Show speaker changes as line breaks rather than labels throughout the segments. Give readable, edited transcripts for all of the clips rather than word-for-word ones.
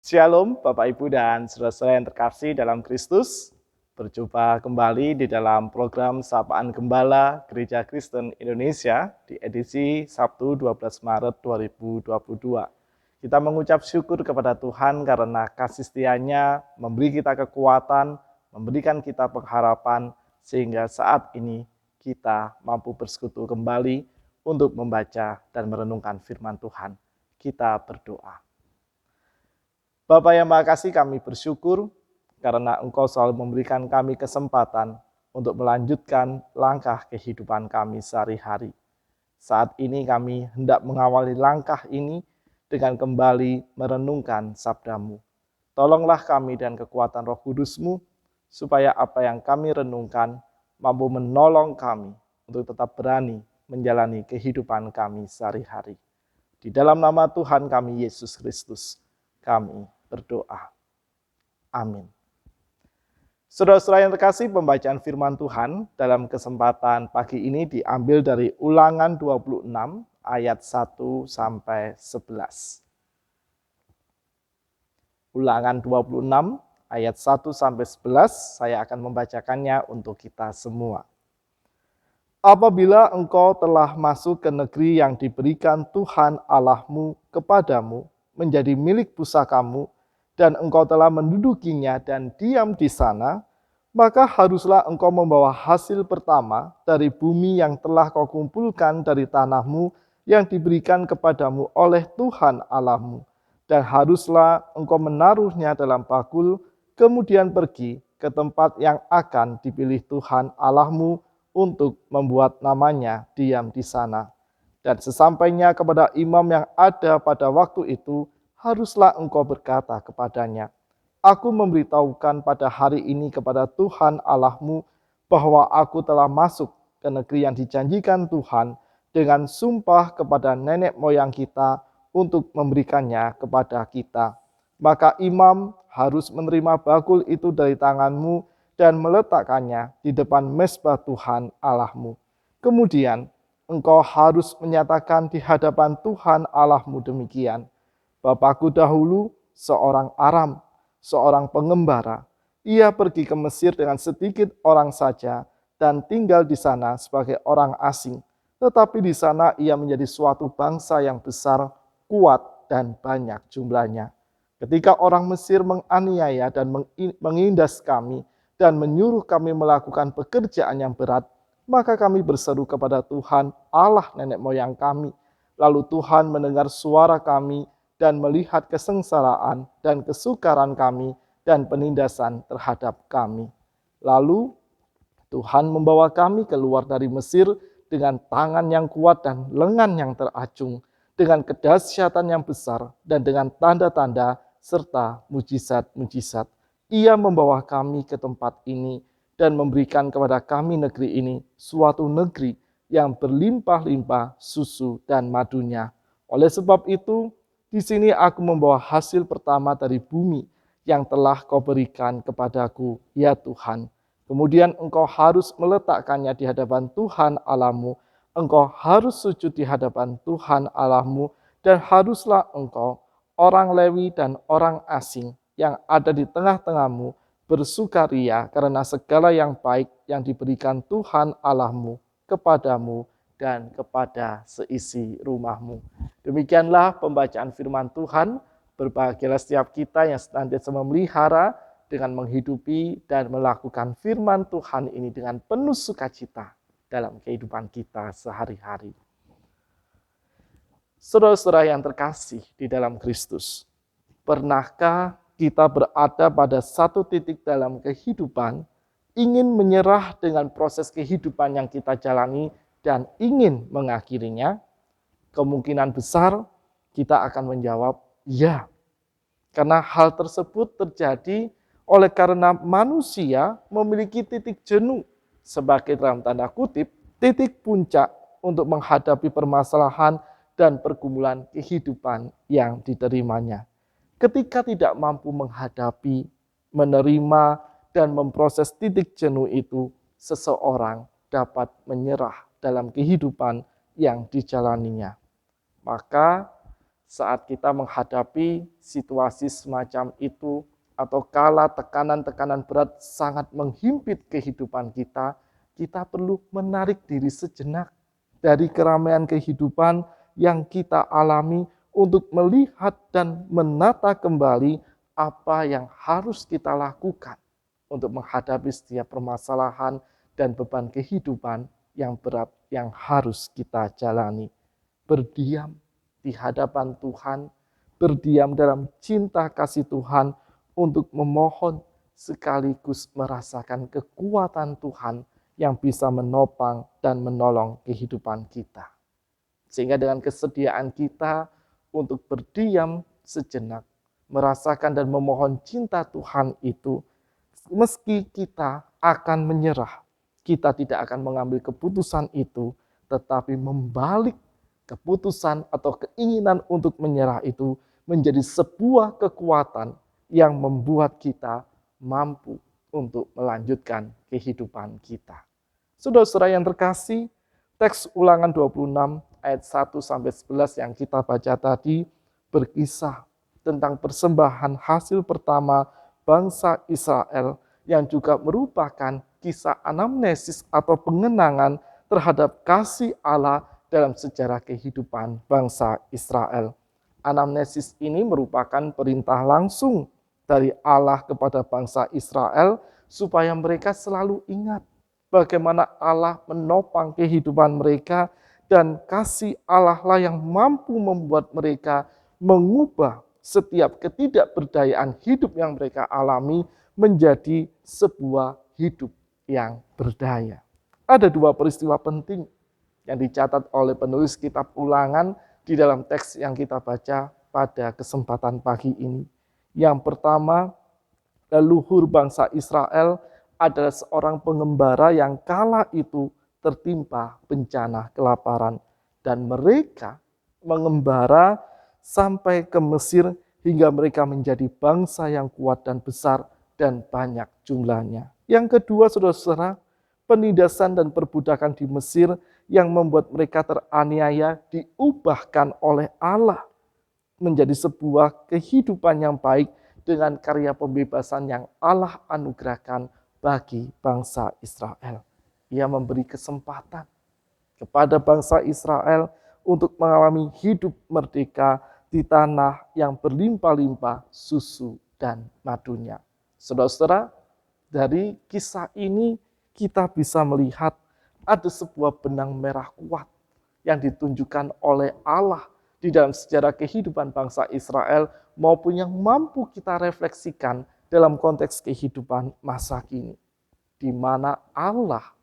Shalom Bapak Ibu dan saudara-saudara yang terkasih dalam Kristus. Berjumpa kembali di dalam program Sapaan Gembala Gereja Kristen Indonesia di edisi Sabtu 12 Maret 2022. Kita mengucap syukur kepada Tuhan karena kasih setia-Nya memberi kita kekuatan, memberikan kita pengharapan sehingga saat ini kita mampu bersekutu kembali untuk membaca dan merenungkan firman Tuhan. Kita berdoa. Bapa yang Maha Kasih, kami bersyukur karena Engkau selalu memberikan kami kesempatan untuk melanjutkan langkah kehidupan kami sehari-hari. Saat ini kami hendak mengawali langkah ini dengan kembali merenungkan sabda-Mu. Tolonglah kami dan kekuatan Roh Kudus-Mu, supaya apa yang kami renungkan mampu menolong kami untuk tetap berani menjalani kehidupan kami sehari-hari. Di dalam nama Tuhan kami Yesus Kristus, kami berdoa. Amin. Saudara-saudara yang terkasih, pembacaan firman Tuhan dalam kesempatan pagi ini diambil dari Ulangan 26 ayat 1 sampai 11. Ulangan 26 ayat 1 sampai 11, saya akan membacakannya untuk kita semua. Apabila engkau telah masuk ke negeri yang diberikan Tuhan Allahmu kepadamu, menjadi milik pusakamu, dan engkau telah mendudukinya dan diam di sana, maka haruslah engkau membawa hasil pertama dari bumi yang telah kau kumpulkan dari tanahmu yang diberikan kepadamu oleh Tuhan Allahmu. Dan haruslah engkau menaruhnya dalam bakul, kemudian pergi ke tempat yang akan dipilih Tuhan Allahmu untuk membuat namanya diam di sana. Dan sesampainya kepada imam yang ada pada waktu itu, haruslah engkau berkata kepadanya, aku memberitahukan pada hari ini kepada Tuhan Allahmu bahwa aku telah masuk ke negeri yang dijanjikan Tuhan dengan sumpah kepada nenek moyang kita untuk memberikannya kepada kita. Maka imam harus menerima bakul itu dari tanganmu dan meletakkannya di depan mezbah Tuhan Allahmu. Kemudian engkau harus menyatakan di hadapan Tuhan Allahmu demikian, Bapakku dahulu seorang Aram, seorang pengembara. Ia pergi ke Mesir dengan sedikit orang saja dan tinggal di sana sebagai orang asing. Tetapi di sana ia menjadi suatu bangsa yang besar, kuat, dan banyak jumlahnya. Ketika orang Mesir menganiaya dan mengindas kami dan menyuruh kami melakukan pekerjaan yang berat, maka kami berseru kepada Tuhan Allah nenek moyang kami. Lalu Tuhan mendengar suara kami dan melihat kesengsaraan dan kesukaran kami dan penindasan terhadap kami. Lalu Tuhan membawa kami keluar dari Mesir dengan tangan yang kuat dan lengan yang teracung, dengan kedahsyatan yang besar dan dengan tanda-tanda serta mujizat-mujizat. Ia membawa kami ke tempat ini dan memberikan kepada kami negeri ini, suatu negeri yang berlimpah-limpah susu dan madunya. Oleh sebab itu, di sini aku membawa hasil pertama dari bumi yang telah kau berikan kepadaku, ya Tuhan. Kemudian engkau harus meletakkannya di hadapan Tuhan Allahmu. Engkau harus sujud di hadapan Tuhan Allahmu, dan haruslah engkau, orang Lewi dan orang asing yang ada di tengah-tengahmu, bersukaria karena segala yang baik yang diberikan Tuhan Allahmu kepadamu dan kepada seisi rumahmu. Demikianlah pembacaan firman Tuhan. Berbahagialah setiap kita yang senantiasa memelihara dengan menghidupi dan melakukan firman Tuhan ini dengan penuh sukacita dalam kehidupan kita sehari-hari. Saudara-saudara yang terkasih di dalam Kristus, pernahkah kita berada pada satu titik dalam kehidupan, ingin menyerah dengan proses kehidupan yang kita jalani dan ingin mengakhirinya? Kemungkinan besar kita akan menjawab ya. Karena hal tersebut terjadi oleh karena manusia memiliki titik jenuh sebagai dalam tanda kutip titik puncak untuk menghadapi permasalahan dan pergumulan kehidupan yang diterimanya. Ketika tidak mampu menghadapi, menerima, dan memproses titik jenuh itu, seseorang dapat menyerah dalam kehidupan yang dijalaninya. Maka saat kita menghadapi situasi semacam itu, atau kala tekanan-tekanan berat sangat menghimpit kehidupan kita, kita perlu menarik diri sejenak dari keramaian kehidupan yang kita alami untuk melihat dan menata kembali apa yang harus kita lakukan untuk menghadapi setiap permasalahan dan beban kehidupan yang berat yang harus kita jalani. Berdiam di hadapan Tuhan, berdiam dalam cinta kasih Tuhan untuk memohon sekaligus merasakan kekuatan Tuhan yang bisa menopang dan menolong kehidupan kita. Sehingga dengan kesediaan kita untuk berdiam sejenak, merasakan dan memohon cinta Tuhan itu, meski kita akan menyerah, kita tidak akan mengambil keputusan itu, tetapi membalik keputusan atau keinginan untuk menyerah itu menjadi sebuah kekuatan yang membuat kita mampu untuk melanjutkan kehidupan kita. Saudara-saudara yang terkasih, teks Ulangan 26 ayat 1-11 yang kita baca tadi berkisah tentang persembahan hasil pertama bangsa Israel yang juga merupakan kisah anamnesis atau pengenangan terhadap kasih Allah dalam sejarah kehidupan bangsa Israel. Anamnesis ini merupakan perintah langsung dari Allah kepada bangsa Israel supaya mereka selalu ingat bagaimana Allah menopang kehidupan mereka dan kasih Allah lah yang mampu membuat mereka mengubah setiap ketidakberdayaan hidup yang mereka alami menjadi sebuah hidup yang berdaya. Ada dua peristiwa penting yang dicatat oleh penulis kitab Ulangan di dalam teks yang kita baca pada kesempatan pagi ini. Yang pertama, leluhur bangsa Israel adalah seorang pengembara yang kala itu tertimpa bencana kelaparan. Dan mereka mengembara sampai ke Mesir hingga mereka menjadi bangsa yang kuat dan besar dan banyak jumlahnya. Yang kedua, saudara-saudara, penindasan dan perbudakan di Mesir yang membuat mereka teraniaya diubahkan oleh Allah menjadi sebuah kehidupan yang baik dengan karya pembebasan yang Allah anugerahkan bagi bangsa Israel. Ia memberi kesempatan kepada bangsa Israel untuk mengalami hidup merdeka di tanah yang berlimpah-limpah susu dan madunya. Saudara-saudara, dari kisah ini kita bisa melihat ada sebuah benang merah kuat yang ditunjukkan oleh Allah di dalam sejarah kehidupan bangsa Israel maupun yang mampu kita refleksikan dalam konteks kehidupan masa kini, di mana Allah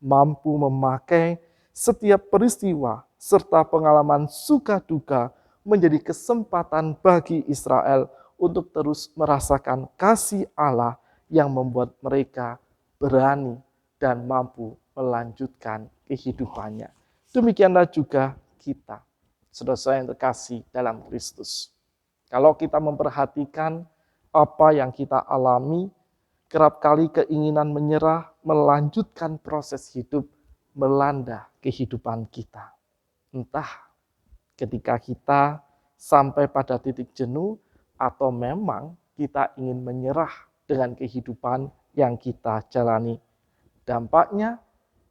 mampu memakai setiap peristiwa serta pengalaman suka duka menjadi kesempatan bagi Israel untuk terus merasakan kasih Allah yang membuat mereka berani dan mampu melanjutkan kehidupannya. Demikianlah juga kita, saudara-saudara yang terkasih dalam Kristus. Kalau kita memperhatikan apa yang kita alami, kerap kali keinginan menyerah melanjutkan proses hidup melanda kehidupan kita. Entah ketika kita sampai pada titik jenuh atau memang kita ingin menyerah dengan kehidupan yang kita jalani. Dampaknya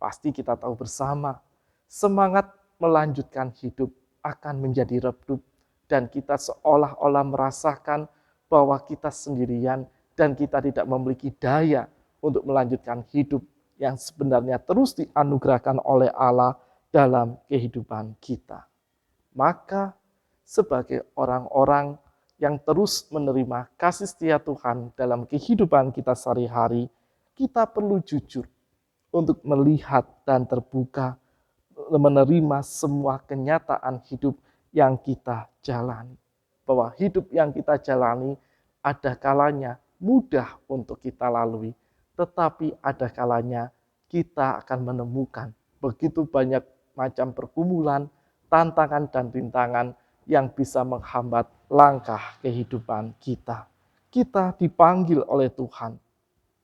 pasti kita tahu bersama, semangat melanjutkan hidup akan menjadi redup dan kita seolah-olah merasakan bahwa kita sendirian dan kita tidak memiliki daya untuk melanjutkan hidup yang sebenarnya terus dianugerahkan oleh Allah dalam kehidupan kita. Maka sebagai orang-orang yang terus menerima kasih setia Tuhan dalam kehidupan kita sehari-hari, kita perlu jujur untuk melihat dan terbuka menerima semua kenyataan hidup yang kita jalani. Bahwa hidup yang kita jalani ada kalanya mudah untuk kita lalui, tetapi ada kalanya kita akan menemukan begitu banyak macam pergumulan, tantangan dan rintangan yang bisa menghambat langkah kehidupan kita. Kita dipanggil oleh Tuhan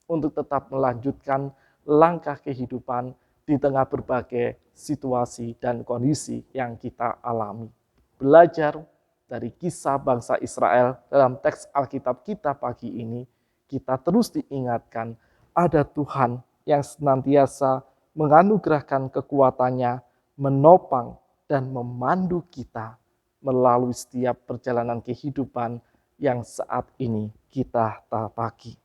untuk tetap melanjutkan langkah kehidupan di tengah berbagai situasi dan kondisi yang kita alami. Belajar dari kisah bangsa Israel dalam teks Alkitab kita pagi ini, kita terus diingatkan ada Tuhan yang senantiasa menganugerahkan kekuatannya, menopang dan memandu kita melalui setiap perjalanan kehidupan yang saat ini kita tapaki.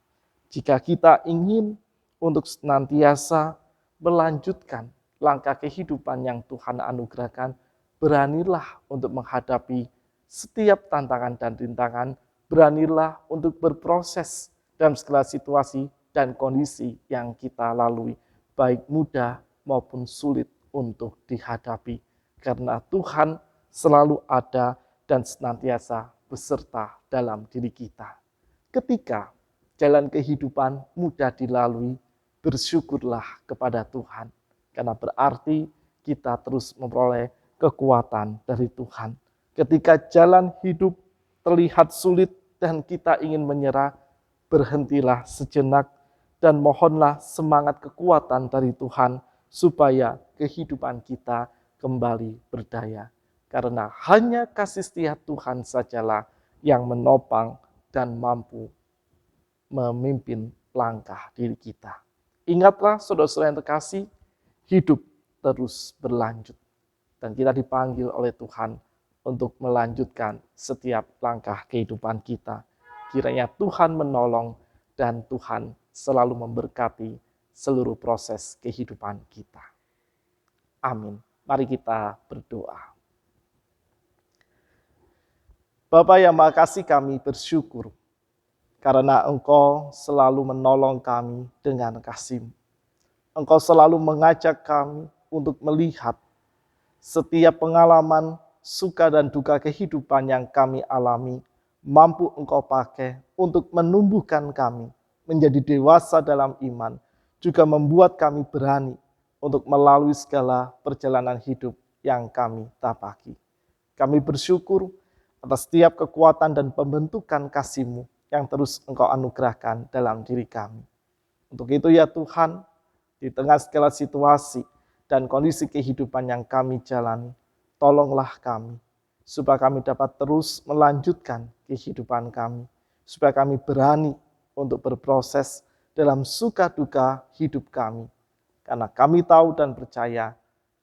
Jika kita ingin untuk senantiasa melanjutkan langkah kehidupan yang Tuhan anugerahkan, beranilah untuk menghadapi setiap tantangan dan rintangan, beranilah untuk berproses dalam segala situasi dan kondisi yang kita lalui, baik mudah maupun sulit untuk dihadapi. Karena Tuhan selalu ada dan senantiasa beserta dalam diri kita. Ketika jalan kehidupan mudah dilalui, bersyukurlah kepada Tuhan. Karena berarti kita terus memperoleh kekuatan dari Tuhan. Ketika jalan hidup terlihat sulit dan kita ingin menyerah, berhentilah sejenak dan mohonlah semangat kekuatan dari Tuhan supaya kehidupan kita kembali berdaya. Karena hanya kasih setia Tuhan sajalah yang menopang dan mampu memimpin langkah diri kita. Ingatlah saudara-saudara yang terkasih, hidup terus berlanjut. Dan kita dipanggil oleh Tuhan untuk melanjutkan setiap langkah kehidupan kita. Kiranya Tuhan menolong dan Tuhan selalu memberkati seluruh proses kehidupan kita. Amin. Mari kita berdoa. Bapa yang Maha Kasih, kami bersyukur karena Engkau selalu menolong kami dengan kasih-Mu. Engkau selalu mengajak kami untuk melihat setiap pengalaman suka dan duka kehidupan yang kami alami, mampu Engkau pakai untuk menumbuhkan kami menjadi dewasa dalam iman, juga membuat kami berani untuk melalui segala perjalanan hidup yang kami tapaki. Kami bersyukur atas setiap kekuatan dan pembentukan kasih-Mu yang terus Engkau anugerahkan dalam diri kami. Untuk itu ya Tuhan, di tengah segala situasi dan kondisi kehidupan yang kami jalani, tolonglah kami, supaya kami dapat terus melanjutkan kehidupan kami, supaya kami berani untuk berproses dalam suka duka hidup kami. Karena kami tahu dan percaya,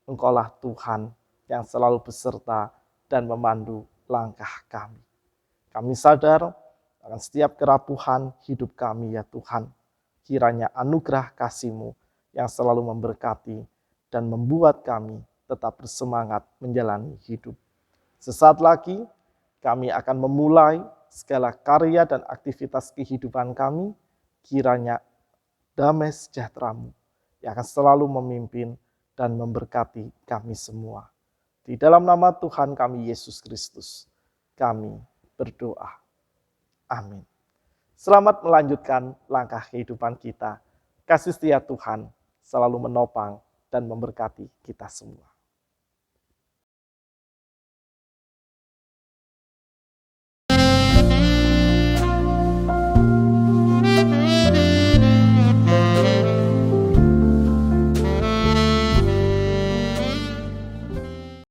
Engkaulah Tuhan yang selalu beserta dan memandu langkah kami. Kami sadar akan setiap kerapuhan hidup kami ya Tuhan. Kiranya anugerah kasih-Mu yang selalu memberkati dan membuat kami tetap bersemangat menjalani hidup. Sesaat lagi kami akan memulai segala karya dan aktivitas kehidupan kami. Kiranya damai sejahtera-Mu yang akan selalu memimpin dan memberkati kami semua. Di dalam nama Tuhan kami Yesus Kristus, kami berdoa. Amin. Selamat melanjutkan langkah kehidupan kita. Kasih setia Tuhan selalu menopang dan memberkati kita semua.